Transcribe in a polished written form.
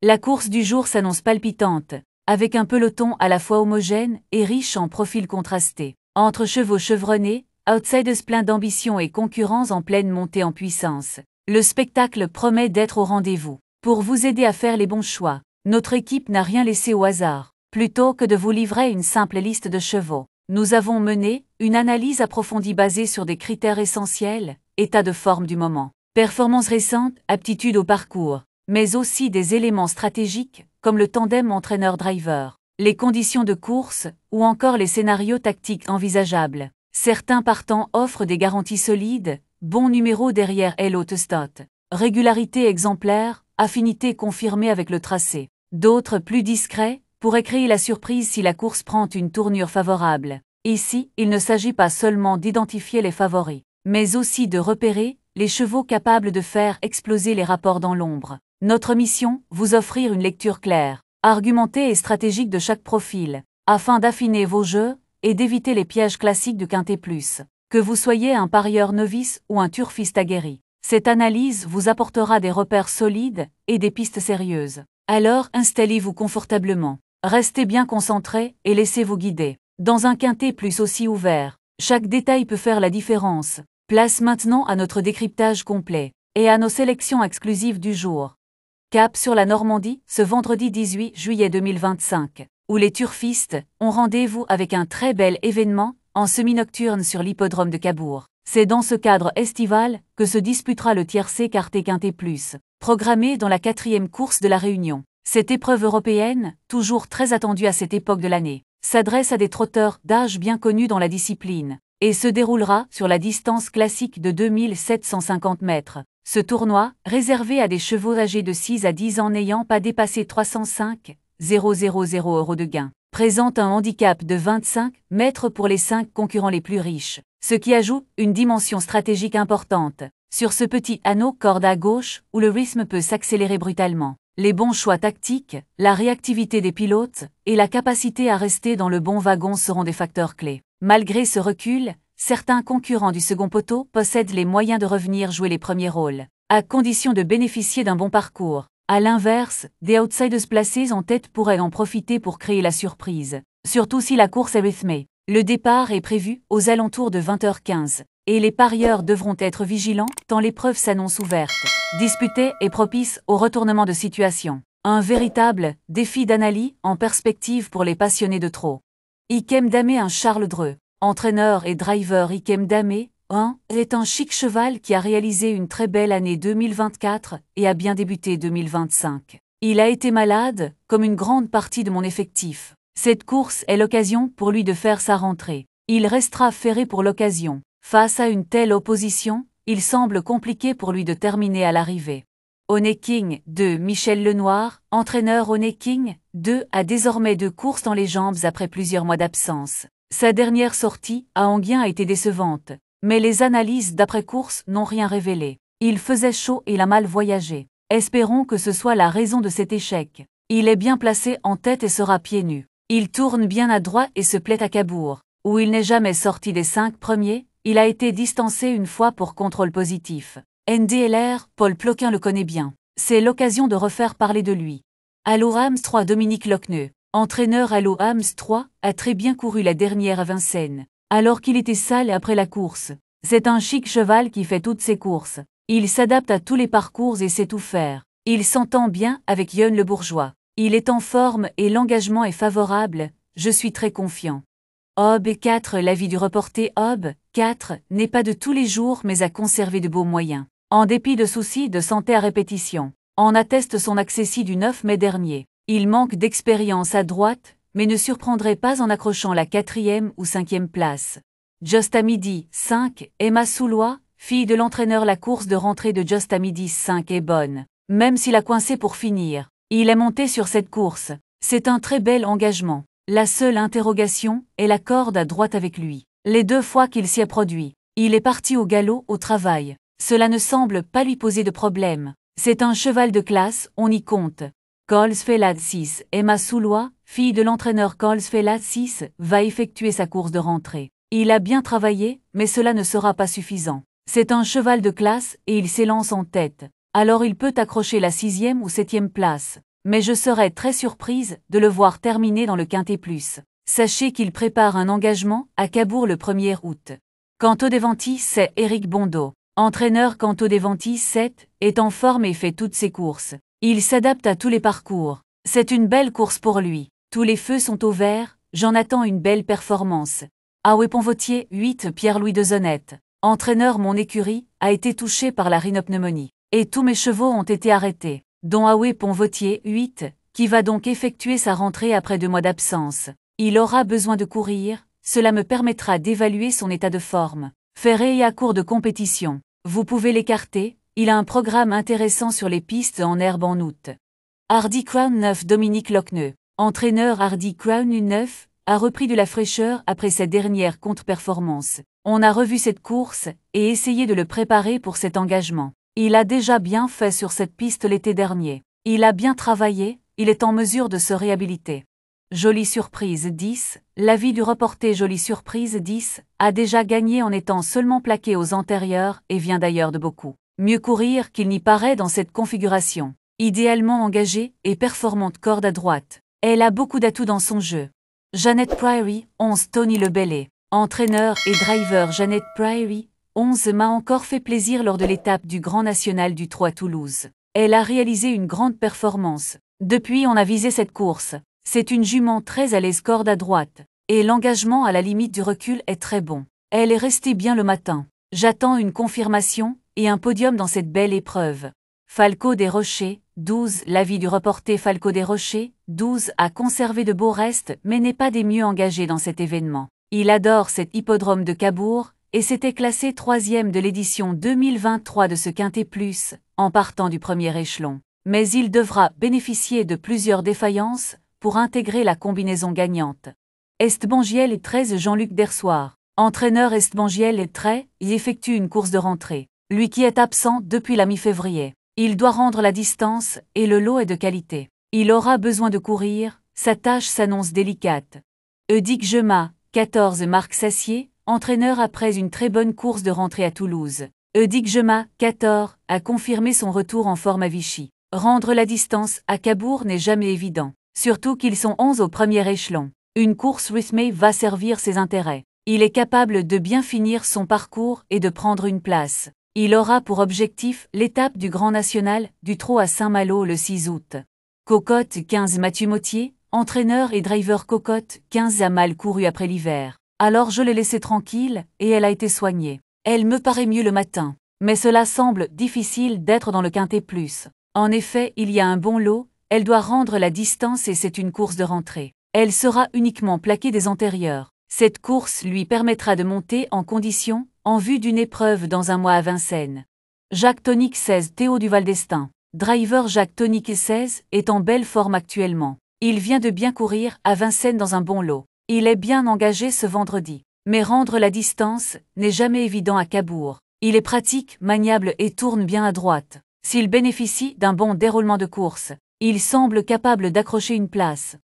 La course du jour s'annonce palpitante, avec un peloton à la fois homogène et riche en profils contrastés. Entre chevaux chevronnés, outsiders pleins d'ambition et concurrents en pleine montée en puissance, le spectacle promet d'être au rendez-vous. Pour vous aider à faire les bons choix, notre équipe n'a rien laissé au hasard. Plutôt que de vous livrer une simple liste de chevaux, nous avons mené une analyse approfondie basée sur des critères essentiels, état de forme du moment, performance récente, aptitude au parcours, mais aussi des éléments stratégiques comme le tandem entraîneur-driver, les conditions de course ou encore les scénarios tactiques envisageables. Certains partants offrent des garanties solides, bon numéro derrière Hello Stott, régularité exemplaire, affinité confirmée avec le tracé. D'autres plus discrets pourraient créer la surprise si la course prend une tournure favorable. Ici, il ne s'agit pas seulement d'identifier les favoris, mais aussi de repérer les chevaux capables de faire exploser les rapports dans l'ombre. Notre mission, vous offrir une lecture claire, argumentée et stratégique de chaque profil, afin d'affiner vos jeux et d'éviter les pièges classiques du Quintet Plus. Que vous soyez un parieur novice ou un turfiste aguerri, cette analyse vous apportera des repères solides et des pistes sérieuses. Alors installez-vous confortablement, restez bien concentré et laissez-vous guider. Dans un Quintet Plus aussi ouvert, chaque détail peut faire la différence. Place maintenant à notre décryptage complet et à nos sélections exclusives du jour. Cap sur la Normandie, ce vendredi 18 juillet 2025, où les turfistes ont rendez-vous avec un très bel événement en semi-nocturne sur l'hippodrome de Cabourg. C'est dans ce cadre estival que se disputera le tiercé Quartet Quintet Plus, programmé dans la 4e course de la Réunion. Cette épreuve européenne, toujours très attendue à cette époque de l'année, s'adresse à des trotteurs d'âge bien connus dans la discipline, et se déroulera sur la distance classique de 2750 mètres. Ce tournoi, réservé à des chevaux âgés de 6 à 10 ans n'ayant pas dépassé 305 000 € de gain, présente un handicap de 25 mètres pour les 5 concurrents les plus riches, ce qui ajoute une dimension stratégique importante. Sur ce petit anneau corde à gauche, où le rythme peut s'accélérer brutalement, les bons choix tactiques, la réactivité des pilotes et la capacité à rester dans le bon wagon seront des facteurs clés. Malgré ce recul, certains concurrents du second poteau possèdent les moyens de revenir jouer les premiers rôles, à condition de bénéficier d'un bon parcours. À l'inverse, des outsiders placés en tête pourraient en profiter pour créer la surprise, surtout si la course est rythmée. Le départ est prévu aux alentours de 20h15, et les parieurs devront être vigilants tant l'épreuve s'annonce ouverte, disputée et propice au retournement de situation. Un véritable défi d'analyse en perspective pour les passionnés de trot. Ikem Damé, un Charles Dreux, entraîneur et driver. Ikem Damé, est un chic cheval qui a réalisé une très belle année 2024 et a bien débuté 2025. Il a été malade, comme une grande partie de mon effectif. Cette course est l'occasion pour lui de faire sa rentrée. Il restera ferré pour l'occasion. Face à une telle opposition, il semble compliqué pour lui de terminer à l'arrivée. Honey King 2, Michel Lenoir, entraîneur. Honey King 2 a désormais 2 courses dans les jambes après plusieurs mois d'absence. Sa dernière sortie à Enghien a été décevante, mais les analyses d'après-course n'ont rien révélé. Il faisait chaud et il a mal voyagé. Espérons que ce soit la raison de cet échec. Il est bien placé en tête et sera pieds nus. Il tourne bien à droite et se plaît à Cabourg, où il n'est jamais sorti des 5 premiers. Il a été distancé une fois pour contrôle positif. NDLR, Paul Ploquin le connaît bien. C'est l'occasion de refaire parler de lui. Allo Hams 3, Dominique Lochneux, entraîneur. Allo Hams 3 a très bien couru la dernière à Vincennes, alors qu'il était sale après la course. C'est un chic cheval qui fait toutes ses courses. Il s'adapte à tous les parcours et sait tout faire. Il s'entend bien avec Yon Le Bourgeois. Il est en forme et l'engagement est favorable. Je suis très confiant. Ob 4, l'avis du reporter. Ob 4 n'est pas de tous les jours mais a conservé de beaux moyens, en dépit de soucis de santé à répétition. En atteste son accessit du 9 mai dernier. Il manque d'expérience à droite, mais ne surprendrait pas en accrochant la 4e ou 5e place. Just à midi 5, Emma Soulois, fille de l'entraîneur. La course de rentrée de Just à midi 5 est bonne, même s'il a coincé pour finir. Il est monté sur cette course. C'est un très bel engagement. La seule interrogation est la corde à droite avec lui. Les 2 fois qu'il s'y est produit, il est parti au galop au travail. Cela ne semble pas lui poser de problème. C'est un cheval de classe, on y compte. Colsfelad 6, Emma Soulois, fille de l'entraîneur. Colsfelad 6 va effectuer sa course de rentrée. Il a bien travaillé, mais cela ne sera pas suffisant. C'est un cheval de classe et il s'élance en tête. Alors il peut accrocher la 6e ou 7e place. Mais je serais très surprise de le voir terminer dans le Quintet Plus. Sachez qu'il prépare un engagement à Cabourg le 1er août. Quant au Devantis, c'est Éric Bondeau. Entraîneur quant au Devantis 7, est en forme et fait toutes ses courses. Il s'adapte à tous les parcours. C'est une belle course pour lui. Tous les feux sont au vert, j'en attends une belle performance. Aoué Ponvautier 8, Pierre-Louis Dezonnette. Entraîneur mon écurie, a été touché par la rhinopneumonie. Et tous mes chevaux ont été arrêtés, dont Aoué Ponvautier 8, qui va donc effectuer sa rentrée après 2 mois d'absence. Il aura besoin de courir, cela me permettra d'évaluer son état de forme. Ferré est à court de compétition. Vous pouvez l'écarter, il a un programme intéressant sur les pistes en herbe en août. Hardy Crown 9, Dominique Lochneux. Entraîneur Hardy Crown 9, a repris de la fraîcheur après sa dernière contre-performance. On a revu cette course et essayé de le préparer pour cet engagement. Il a déjà bien fait sur cette piste l'été dernier. Il a bien travaillé, il est en mesure de se réhabiliter. Jolie Surprise 10, l'avis du reporter Jolie Surprise 10, a déjà gagné en étant seulement plaqué aux antérieurs et vient d'ailleurs de beaucoup mieux courir qu'il n'y paraît dans cette configuration. Idéalement engagée et performante corde à droite. Elle a beaucoup d'atouts dans son jeu. Jeannette Prairie, 11 Tony Lebellet. Entraîneur et driver Jeannette Prairie, 11 m'a encore fait plaisir lors de l'étape du Grand National du Trot à Toulouse. Elle a réalisé une grande performance. Depuis on a visé cette course. C'est une jument très à l'aise corde à droite. Et l'engagement à la limite du recul est très bon. Elle est restée bien le matin. J'attends une confirmation et un podium dans cette belle épreuve. Falco des Rochers, 12, l'avis du reporter Falco des Rochers, 12, a conservé de beaux restes mais n'est pas des mieux engagés dans cet événement. Il adore cet hippodrome de Cabourg et s'était classé 3e de l'édition 2023 de ce Quintet Plus, en partant du premier échelon. Mais il devra bénéficier de plusieurs défaillances pour intégrer la combinaison gagnante. Estbangiel et 13 Jean-Luc Dersoir. Entraîneur Estbangiel et 13, il effectue une course de rentrée. Lui qui est absent depuis la mi-février. Il doit rendre la distance et le lot est de qualité. Il aura besoin de courir, sa tâche s'annonce délicate. Eudic Gema, 14 Marc Sassier, entraîneur après une très bonne course de rentrée à Toulouse. Eudic Gema, 14, a confirmé son retour en forme à Vichy. Rendre la distance à Cabourg n'est jamais évident, surtout qu'ils sont 11 au premier échelon. Une course rythmée va servir ses intérêts. Il est capable de bien finir son parcours et de prendre une place. Il aura pour objectif l'étape du Grand National du Trot à Saint-Malo le 6 août. Cocotte 15 Mathieu Mottier, entraîneur et driver Cocotte 15 a mal couru après l'hiver. Alors je l'ai laissée tranquille et elle a été soignée. Elle me paraît mieux le matin. Mais cela semble difficile d'être dans le Quintet Plus. En effet, il y a un bon lot, elle doit rendre la distance et c'est une course de rentrée. Elle sera uniquement plaquée des antérieurs. Cette course lui permettra de monter en condition en vue d'une épreuve dans un mois à Vincennes. Jacques Tonic 16 Théo du Val-d'Estaing. Driver Jacques Tonic 16 est en belle forme actuellement. Il vient de bien courir à Vincennes dans un bon lot. Il est bien engagé ce vendredi. Mais rendre la distance n'est jamais évident à Cabourg. Il est pratique, maniable et tourne bien à droite. S'il bénéficie d'un bon déroulement de course, il semble capable d'accrocher une place.